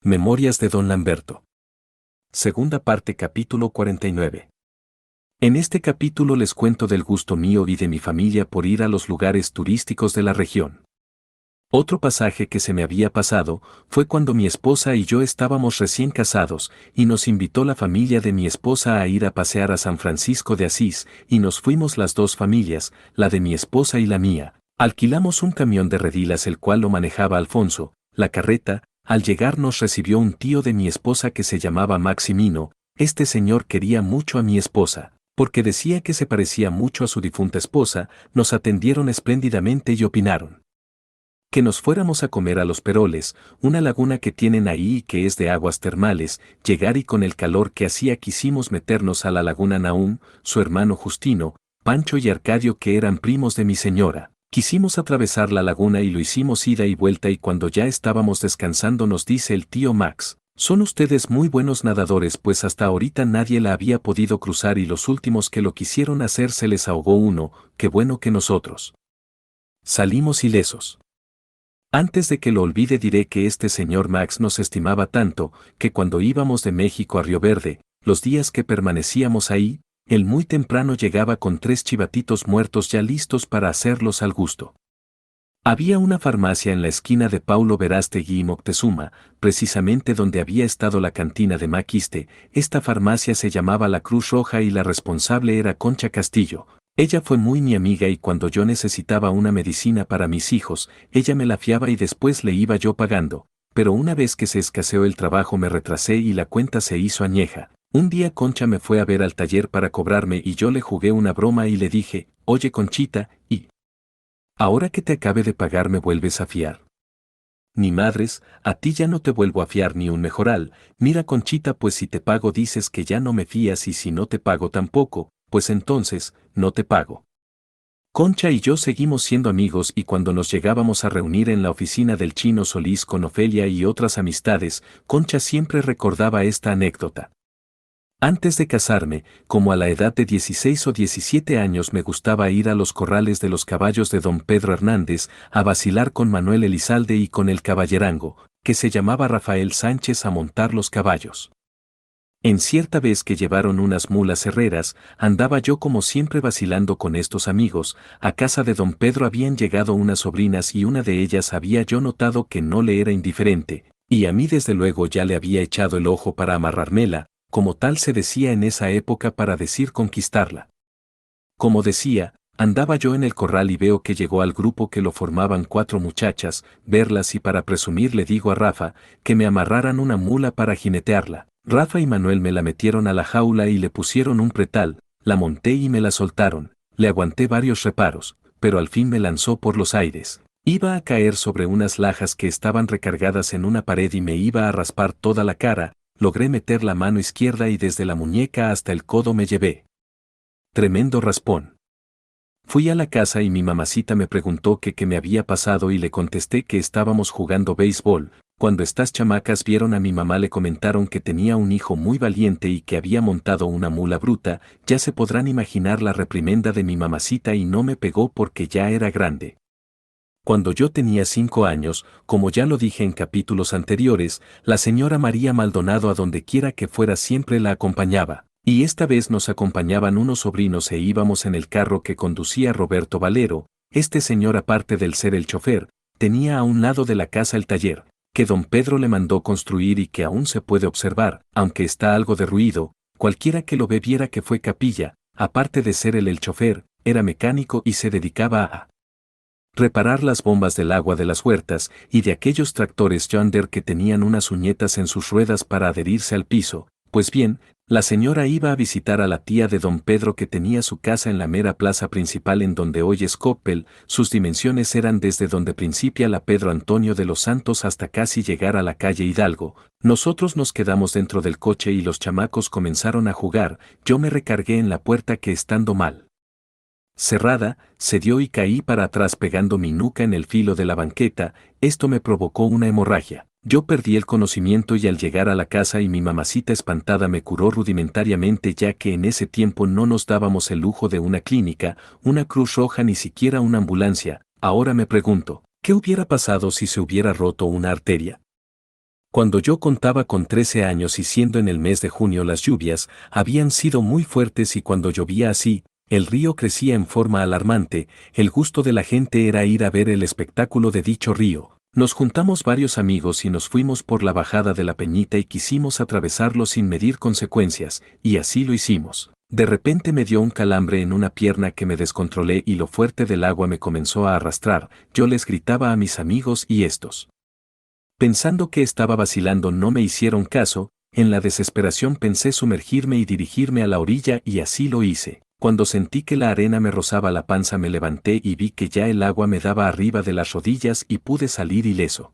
Memorias de Don Lamberto. Segunda parte, capítulo 49. En este capítulo les cuento del gusto mío y de mi familia por ir a los lugares turísticos de la región. Otro pasaje que se me había pasado fue cuando mi esposa y yo estábamos recién casados y nos invitó la familia de mi esposa a ir a pasear a San Francisco de Asís y nos fuimos las dos familias, la de mi esposa y la mía. Alquilamos un camión de redilas el cual lo manejaba Alfonso, la carreta. Al llegar nos recibió un tío de mi esposa que se llamaba Maximino. Este señor quería mucho a mi esposa, porque decía que se parecía mucho a su difunta esposa. Nos atendieron espléndidamente y opinaron que nos fuéramos a comer a Los Peroles, una laguna que tienen ahí y que es de aguas termales. Llegar y con el calor que hacía quisimos meternos a la laguna. Nahum, su hermano Justino, Pancho y Arcadio, que eran primos de mi señora. Quisimos atravesar la laguna y lo hicimos ida y vuelta, y cuando ya estábamos descansando nos dice el tío Max: son ustedes muy buenos nadadores, pues hasta ahorita nadie la había podido cruzar y los últimos que lo quisieron hacer se les ahogó uno. Qué bueno que nosotros salimos ilesos. Antes de que lo olvide diré que este señor Max nos estimaba tanto, que cuando íbamos de México a Río Verde, los días que permanecíamos ahí, él muy temprano llegaba con 3 chivatitos muertos ya listos para hacerlos al gusto. Había una farmacia en la esquina de Paulo Verástegui y Moctezuma, precisamente donde había estado la cantina de Maquiste. Esta farmacia se llamaba La Cruz Roja y la responsable era Concha Castillo. Ella fue muy mi amiga y cuando yo necesitaba una medicina para mis hijos, ella me la fiaba y después le iba yo pagando. Pero una vez que se escaseó el trabajo me retrasé y la cuenta se hizo añeja. Un día Concha me fue a ver al taller para cobrarme y yo le jugué una broma y le dije: oye Conchita, ¿y ahora que te acabe de pagar me vuelves a fiar? Ni madres, a ti ya no te vuelvo a fiar ni un mejoral. Mira Conchita, pues si te pago dices que ya no me fías y si no te pago tampoco, pues entonces, no te pago. Concha y yo seguimos siendo amigos y cuando nos llegábamos a reunir en la oficina del Chino Solís con Ofelia y otras amistades, Concha siempre recordaba esta anécdota. Antes de casarme, como a la edad de 16 o 17 años, me gustaba ir a los corrales de los caballos de don Pedro Hernández, a vacilar con Manuel Elizalde y con el caballerango, que se llamaba Rafael Sánchez, a montar los caballos. En cierta vez que llevaron unas mulas herreras, andaba yo como siempre vacilando con estos amigos. A casa de don Pedro habían llegado unas sobrinas y una de ellas había yo notado que no le era indiferente, y a mí desde luego ya le había echado el ojo para amarrármela, como tal se decía en esa época, para decir conquistarla. Como decía, andaba yo en el corral y veo que llegó al grupo que lo formaban 4 muchachas, verlas, y para presumir le digo a Rafa que me amarraran una mula para jinetearla. Rafa y Manuel me la metieron a la jaula y le pusieron un pretal, la monté y me la soltaron. Le aguanté varios reparos, pero al fin me lanzó por los aires. Iba a caer sobre unas lajas que estaban recargadas en una pared y me iba a raspar toda la cara. Logré meter la mano izquierda y desde la muñeca hasta el codo me llevé tremendo raspón. Fui a la casa y mi mamacita me preguntó que qué me había pasado y le contesté que estábamos jugando béisbol. Cuando estas chamacas vieron a mi mamá le comentaron que tenía un hijo muy valiente y que había montado una mula bruta. Ya se podrán imaginar la reprimenda de mi mamacita y no me pegó porque ya era grande. Cuando yo tenía 5 años, como ya lo dije en capítulos anteriores, la señora María Maldonado a donde quiera que fuera siempre la acompañaba, y esta vez nos acompañaban unos sobrinos e íbamos en el carro que conducía Roberto Valero. Este señor, aparte del ser el chofer, tenía a un lado de la casa el taller, que don Pedro le mandó construir y que aún se puede observar, aunque está algo derruido. Cualquiera que lo ve viera que fue capilla. Aparte de ser él el chofer, era mecánico y se dedicaba a reparar las bombas del agua de las huertas y de aquellos tractores John Deere que tenían unas uñetas en sus ruedas para adherirse al piso. Pues bien, la señora iba a visitar a la tía de don Pedro, que tenía su casa en la mera plaza principal en donde hoy es Coppel. Sus dimensiones eran desde donde principia la Pedro Antonio de los Santos hasta casi llegar a la calle Hidalgo. Nosotros nos quedamos dentro del coche y los chamacos comenzaron a jugar. Yo me recargué en la puerta que, estando mal cerrada, se dio y caí para atrás pegando mi nuca en el filo de la banqueta. Esto me provocó una hemorragia. Yo perdí el conocimiento y al llegar a la casa y mi mamacita espantada me curó rudimentariamente, ya que en ese tiempo no nos dábamos el lujo de una clínica, una Cruz Roja, ni siquiera una ambulancia. Ahora me pregunto, ¿qué hubiera pasado si se hubiera roto una arteria? Cuando yo contaba con 13 años y siendo en el mes de junio las lluvias habían sido muy fuertes y cuando llovía así, el río crecía en forma alarmante, el gusto de la gente era ir a ver el espectáculo de dicho río. Nos juntamos varios amigos y nos fuimos por la bajada de la Peñita y quisimos atravesarlo sin medir consecuencias, y así lo hicimos. De repente me dio un calambre en una pierna que me descontrolé y lo fuerte del agua me comenzó a arrastrar. Yo les gritaba a mis amigos y estos, pensando que estaba vacilando, no me hicieron caso. En la desesperación pensé sumergirme y dirigirme a la orilla y así lo hice. Cuando sentí que la arena me rozaba la panza me levanté y vi que ya el agua me daba arriba de las rodillas y pude salir ileso.